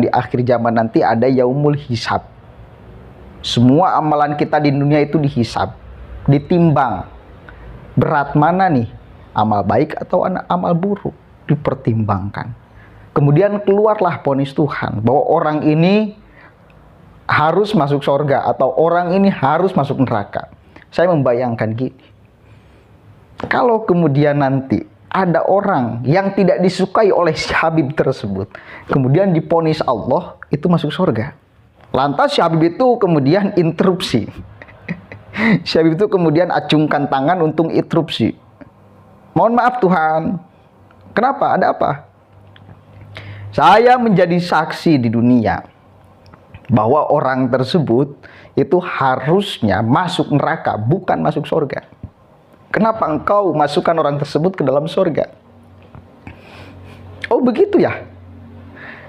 di akhir zaman nanti ada yaumul hisab. Semua amalan kita di dunia itu dihisab, ditimbang. Berat mana nih? Amal baik atau amal buruk? Dipertimbangkan. Kemudian keluarlah vonis Tuhan bahwa orang ini harus masuk surga atau orang ini harus masuk neraka. Saya membayangkan gini. Kalau kemudian nanti ada orang yang tidak disukai oleh si Habib tersebut, kemudian divonis Allah itu masuk surga. Lantas si Habib itu kemudian interupsi. Si Habib itu kemudian acungkan tangan untuk interupsi. Mohon maaf Tuhan. Kenapa? Ada apa? Saya menjadi saksi di dunia bahwa orang tersebut itu harusnya masuk neraka, bukan masuk surga. Kenapa engkau masukkan orang tersebut ke dalam surga? Oh begitu ya?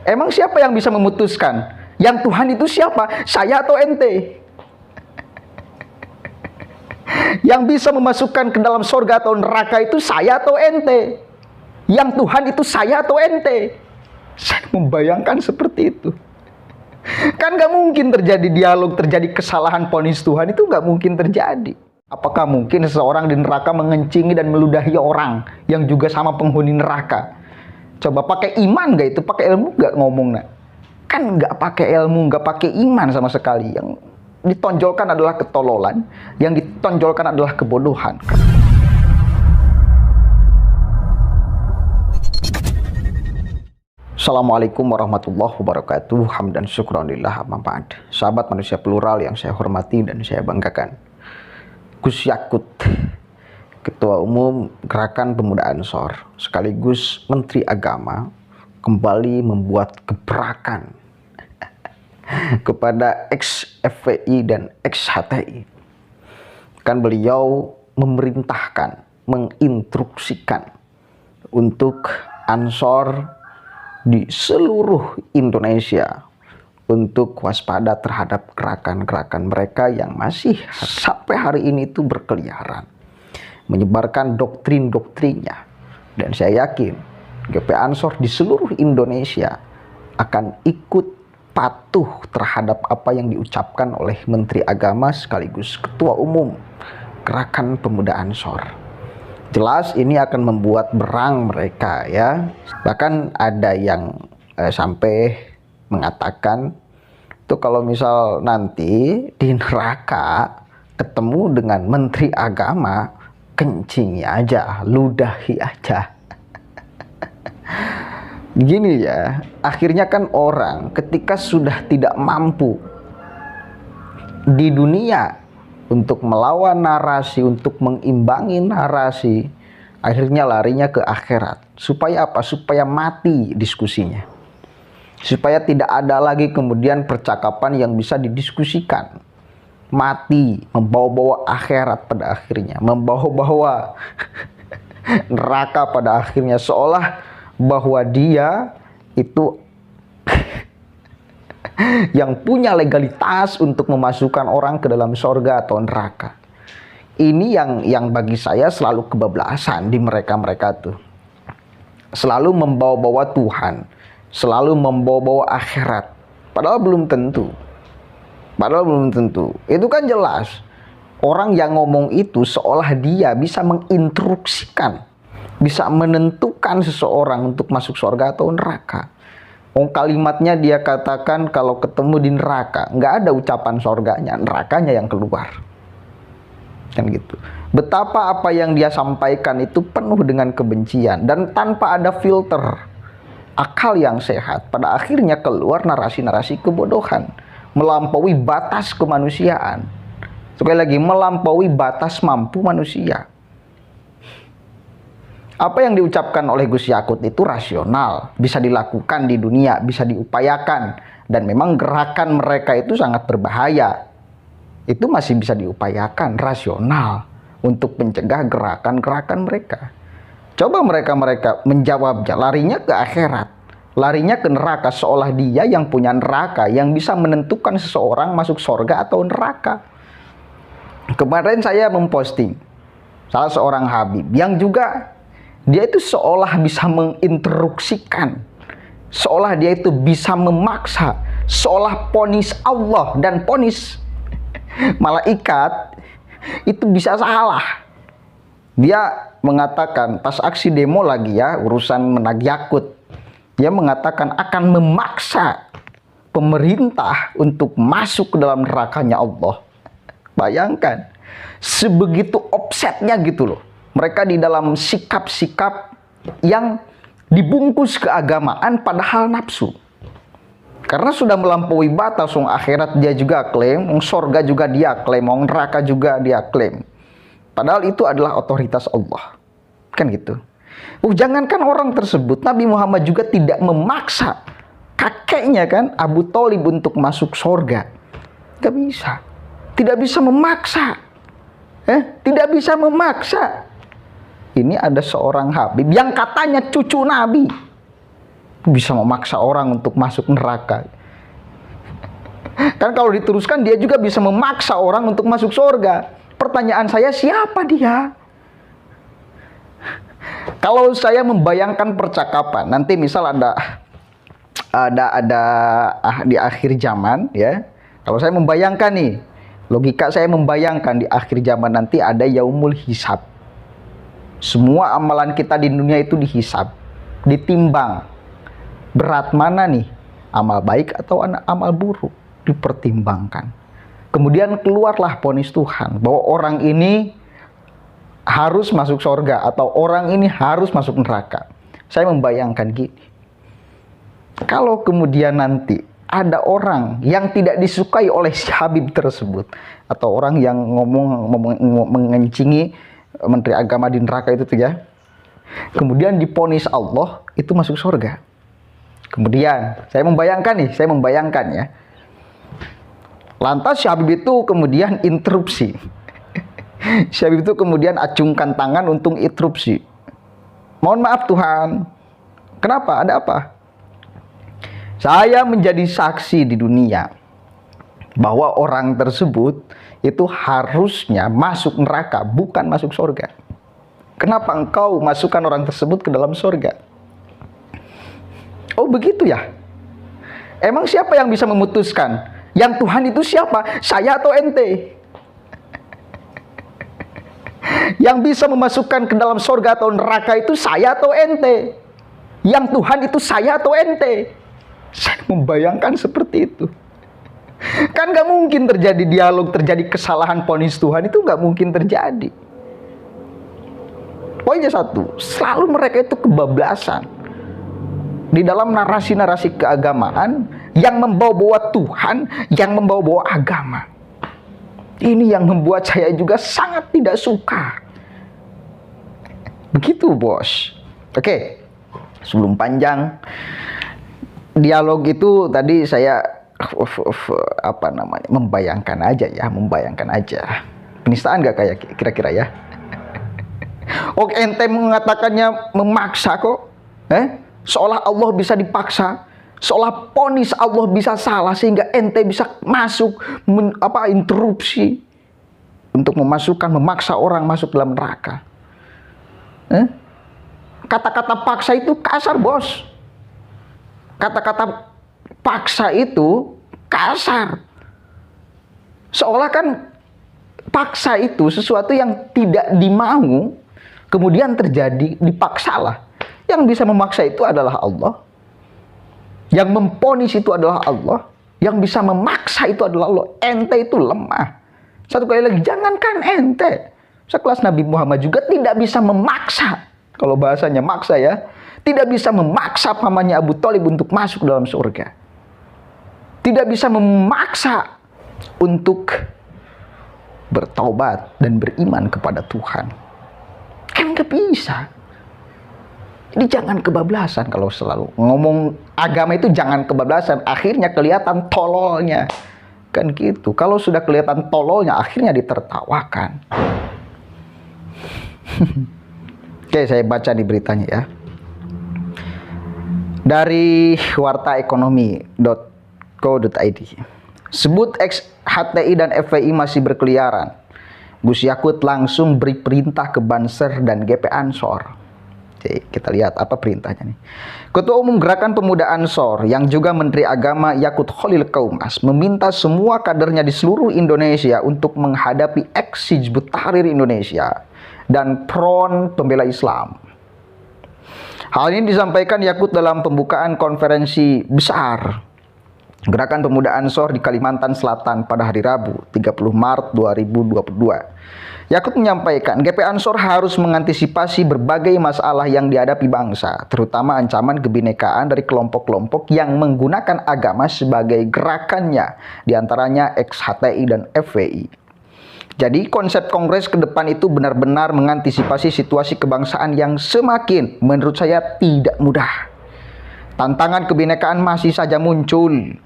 Emang siapa yang bisa memutuskan? Yang Tuhan itu siapa? Saya atau ente? Yang bisa memasukkan ke dalam surga atau neraka itu saya atau ente? Yang Tuhan itu saya atau ente? Saya membayangkan seperti itu. Kan gak mungkin terjadi dialog, terjadi kesalahan vonis Tuhan, itu gak mungkin terjadi. Apakah mungkin seseorang di neraka mengencingi dan meludahi orang yang juga sama penghuni neraka? Coba pakai iman gak itu? Pakai ilmu gak ngomong nak? Kan gak pakai ilmu, gak pakai iman sama sekali. Yang ditonjolkan adalah ketololan, yang ditonjolkan adalah kebodohan. Assalamualaikum warahmatullahi wabarakatuh. Hamdan syukranillah amma ba'd. Sahabat manusia plural yang saya hormati dan saya banggakan, Gus Yakut, Ketua Umum Gerakan Pemuda Ansor sekaligus Menteri Agama, kembali membuat gebrakan kepada ex-FPI dan ex-HTI. Kan beliau memerintahkan, menginstruksikan untuk Ansor di seluruh Indonesia untuk waspada terhadap gerakan-gerakan mereka yang masih sampai hari ini itu berkeliaran, menyebarkan doktrin-doktrinnya. Dan saya yakin GP Ansor di seluruh Indonesia akan ikut patuh terhadap apa yang diucapkan oleh Menteri Agama sekaligus Ketua Umum Gerakan Pemuda Ansor. Jelas ini akan membuat berang mereka ya. Bahkan ada yang sampai mengatakan tuh kalau misal nanti di neraka ketemu dengan Menteri Agama, kencingi aja, ludahi aja. Gini ya, akhirnya kan orang ketika sudah tidak mampu di dunia untuk melawan narasi, untuk mengimbangi narasi, akhirnya larinya ke akhirat. Supaya apa? Supaya mati diskusinya. Supaya tidak ada lagi kemudian percakapan yang bisa didiskusikan. Mati, membawa-bawa akhirat pada akhirnya, membawa-bawa neraka pada akhirnya, seolah bahwa dia itu yang punya legalitas untuk memasukkan orang ke dalam surga atau neraka. Ini yang bagi saya selalu kebablasan di mereka-mereka tuh. Selalu membawa-bawa Tuhan, selalu membawa-bawa akhirat. Padahal belum tentu. Itu kan jelas. Orang yang ngomong itu seolah dia bisa menginstruksikan, bisa menentukan seseorang untuk masuk surga atau neraka. Kalimatnya dia katakan kalau ketemu di neraka, nggak ada ucapan surganya, nerakanya yang keluar. Kan gitu. Betapa apa yang dia sampaikan itu penuh dengan kebencian dan tanpa ada filter akal yang sehat. Pada akhirnya keluar narasi-narasi kebodohan, melampaui batas kemanusiaan. Sekali lagi, melampaui batas mampu manusia. Apa yang diucapkan oleh Gus Yakut itu rasional, bisa dilakukan di dunia, bisa diupayakan. Dan memang gerakan mereka itu sangat berbahaya. Itu masih bisa diupayakan, rasional, untuk mencegah gerakan-gerakan mereka. Coba mereka menjawab, larinya ke akhirat, larinya ke neraka, seolah dia yang punya neraka, yang bisa menentukan seseorang masuk surga atau neraka. Kemarin saya memposting salah seorang Habib yang juga dia itu seolah bisa menginstruksikan seolah dia itu bisa memaksa, seolah ponis Allah dan ponis malaikat itu bisa salah. Dia mengatakan pas aksi demo lagi ya, urusan menagih Yakut, dia mengatakan akan memaksa pemerintah untuk masuk ke dalam nerakanya Allah. Bayangkan, sebegitu offsetnya gitu loh. Mereka di dalam sikap-sikap yang dibungkus keagamaan padahal nafsu. Karena sudah melampaui batas, akhirat dia juga klaim, surga juga dia klaim, neraka juga dia klaim. Padahal itu adalah otoritas Allah. Kan gitu. Jangankan orang tersebut, Nabi Muhammad juga tidak memaksa kakeknya kan, Abu Thalib untuk masuk surga. Tidak bisa. Tidak bisa memaksa. Tidak bisa memaksa. Ini ada seorang Habib yang katanya cucu Nabi. Bisa memaksa orang untuk masuk neraka. Kan kalau diteruskan dia juga bisa memaksa orang untuk masuk surga. Pertanyaan saya, siapa dia? Kalau saya membayangkan percakapan, nanti misal ada di akhir zaman ya. Kalau saya membayangkan nih, logika saya membayangkan di akhir zaman nanti ada yaumul hisab. Semua amalan kita di dunia itu dihisab, ditimbang. Berat mana nih? Amal baik atau amal buruk? Dipertimbangkan. Kemudian keluarlah vonis Tuhan bahwa orang ini harus masuk surga atau orang ini harus masuk neraka. Saya membayangkan gini. Kalau kemudian nanti ada orang yang tidak disukai oleh si Habib tersebut atau orang yang mengencingi Menteri Agama di neraka itu tuh ya. Kemudian divonis Allah itu masuk surga. Kemudian saya membayangkan ya. Lantas si Habib itu kemudian interupsi. Si Habib itu kemudian acungkan tangan untuk interupsi. Mohon maaf Tuhan. Kenapa? Ada apa? Saya menjadi saksi di dunia bahwa orang tersebut itu harusnya masuk neraka, bukan masuk surga. Kenapa engkau masukkan orang tersebut ke dalam surga? Oh begitu ya? Emang siapa yang bisa memutuskan? Yang Tuhan itu siapa? Saya atau ente? Yang bisa memasukkan ke dalam surga atau neraka itu saya atau ente? Yang Tuhan itu saya atau ente? Saya membayangkan seperti itu. Kan gak mungkin terjadi dialog, terjadi kesalahan vonis Tuhan, itu gak mungkin terjadi. Poinnya satu, selalu mereka itu kebablasan di dalam narasi-narasi keagamaan yang membawa-bawa Tuhan, yang membawa-bawa agama. Ini yang membuat saya juga sangat tidak suka. Begitu bos. Oke, sebelum panjang, dialog itu tadi saya membayangkan aja. Penistaan gak kayak kira-kira ya? Oke, ente mengatakannya memaksa kok. Seolah Allah bisa dipaksa, seolah vonis Allah bisa salah sehingga ente bisa masuk interupsi untuk memaksa orang masuk dalam neraka. Kata-kata paksa itu kasar bos. Kata-kata paksa itu kasar. Seolah kan paksa itu sesuatu yang tidak dimau, kemudian terjadi, dipaksalah. Yang bisa memaksa itu adalah Allah. Yang memvonis itu adalah Allah. Yang bisa memaksa itu adalah Allah. Ente itu lemah. Satu kali lagi, jangankan ente, sekelas Nabi Muhammad juga tidak bisa memaksa. Kalau bahasanya maksa ya, tidak bisa memaksa pamannya Abu Thalib untuk masuk dalam surga. Tidak bisa memaksa untuk bertaubat dan beriman kepada Tuhan. Kan gak bisa. Jadi jangan kebablasan kalau selalu ngomong agama itu, jangan kebablasan. Akhirnya kelihatan tololnya. Kan gitu. Kalau sudah kelihatan tololnya, akhirnya ditertawakan. Oke, saya baca di beritanya ya. Dari wartaekonomi.co.id. Sebut ex HTI dan FPI masih berkeliaran. Gus Yakut langsung beri perintah ke Banser dan GP Ansor. Kita lihat apa perintahnya nih. Ketua Umum Gerakan Pemuda Ansor yang juga Menteri Agama Yakut Khalil Qaumas meminta semua kadernya di seluruh Indonesia untuk menghadapi aksi Hizbut Tahrir Indonesia dan Front Pembela Islam. Hal ini disampaikan Yakut dalam pembukaan konferensi besar Gerakan Pemuda Ansor di Kalimantan Selatan pada hari Rabu 30 Maret 2022. Yakut menyampaikan GP Ansor harus mengantisipasi berbagai masalah yang dihadapi bangsa, terutama ancaman kebinekaan dari kelompok-kelompok yang menggunakan agama sebagai gerakannya, diantaranya ex-HTI dan FPI. Jadi konsep kongres ke depan itu benar-benar mengantisipasi situasi kebangsaan yang semakin menurut saya tidak mudah. Tantangan kebinekaan masih saja muncul.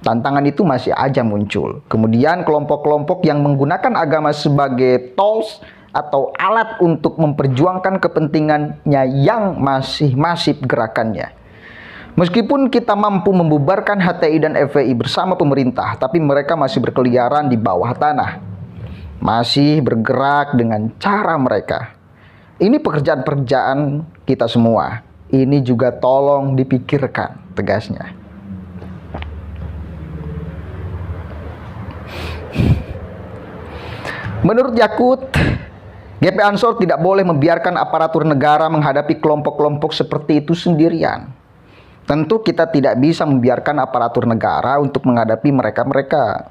Tantangan itu masih aja muncul. Kemudian kelompok-kelompok yang menggunakan agama sebagai tools atau alat untuk memperjuangkan kepentingannya yang masih masif gerakannya. Meskipun kita mampu membubarkan HTI dan FPI bersama pemerintah, tapi mereka masih berkeliaran di bawah tanah. Masih bergerak dengan cara mereka. Ini pekerjaan-pekerjaan kita semua. Ini juga tolong dipikirkan, tegasnya. Menurut Yakut, GP Ansor tidak boleh membiarkan aparatur negara menghadapi kelompok-kelompok seperti itu sendirian. Tentu kita tidak bisa membiarkan aparatur negara untuk menghadapi mereka-mereka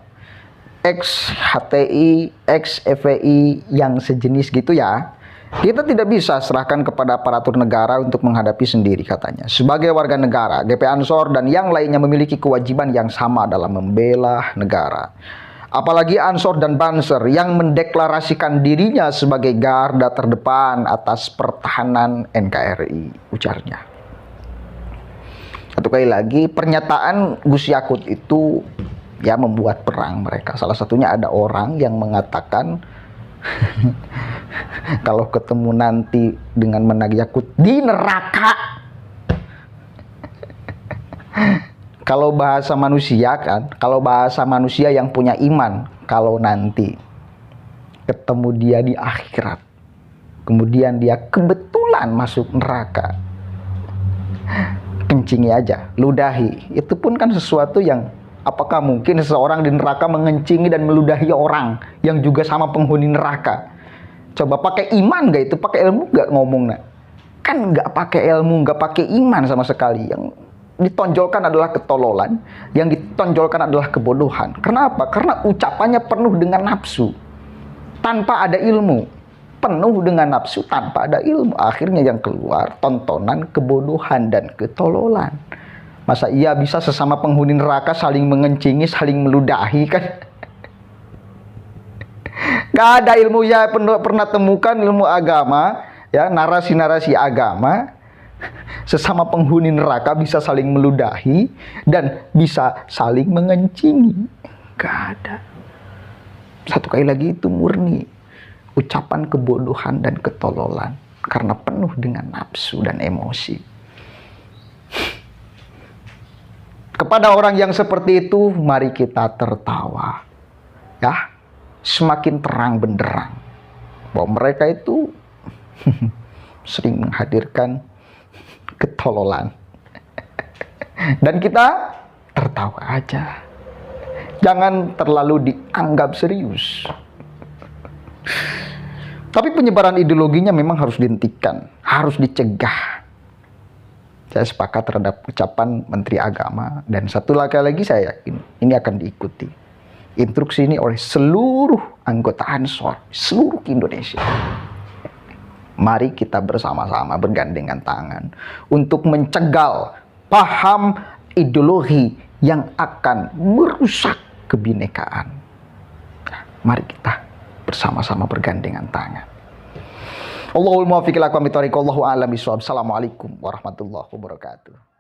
ex-HTI, ex-FPI yang sejenis gitu ya. Kita tidak bisa serahkan kepada aparatur negara untuk menghadapi sendiri, katanya. Sebagai warga negara, GP Ansor dan yang lainnya memiliki kewajiban yang sama dalam membela negara. Apalagi Ansor dan Banser yang mendeklarasikan dirinya sebagai garda terdepan atas pertahanan NKRI, ujarnya. Satu kali lagi, pernyataan Gus Yakut itu ya membuat perang mereka. Salah satunya ada orang yang mengatakan kalau ketemu nanti dengan Menag Yakut di neraka. Kalau bahasa manusia kan, kalau bahasa manusia yang punya iman, kalau nanti ketemu dia di akhirat, kemudian dia kebetulan masuk neraka, kencingi aja, ludahi. Itu pun kan sesuatu yang, apakah mungkin seseorang di neraka mengencingi dan meludahi orang yang juga sama penghuni neraka? Coba pakai iman gak itu? Pakai ilmu gak ngomong? Nah, kan gak pakai ilmu, gak pakai iman sama sekali. Yang ditonjolkan adalah ketololan, yang ditonjolkan adalah kebodohan. Kenapa? Karena ucapannya penuh dengan nafsu, tanpa ada ilmu. Penuh dengan nafsu, tanpa ada ilmu. Akhirnya yang keluar tontonan kebodohan dan ketololan. Masa iya bisa sesama penghuni neraka saling mengencingi, saling meludahi kan? Gak ada ilmu ya, pernah temukan ilmu agama, ya narasi-narasi agama. Sesama penghuni neraka bisa saling meludahi dan bisa saling mengencingi. Gak ada. Satu kali lagi itu murni ucapan kebodohan dan ketololan karena penuh dengan nafsu dan emosi. Kepada orang yang seperti itu, mari kita tertawa. Ya, semakin terang benderang bahwa mereka itu sering menghadirkan ketololan. Dan kita tertawa aja. Jangan terlalu dianggap serius. Tapi penyebaran ideologinya memang harus dihentikan, harus dicegah. Saya sepakat terhadap ucapan Menteri Agama. Dan satu lagi saya yakin ini akan diikuti. Instruksi ini oleh seluruh anggota Ansor, seluruh Indonesia. Mari kita bersama-sama bergandengan tangan untuk mencegal paham ideologi yang akan merusak kebinekaan. Mari kita bersama-sama bergandengan tangan. Allahul muwaffiq ila aqwamit thoriq. Wallahu a'lam bishawab. Assalamualaikum warahmatullahi wabarakatuh.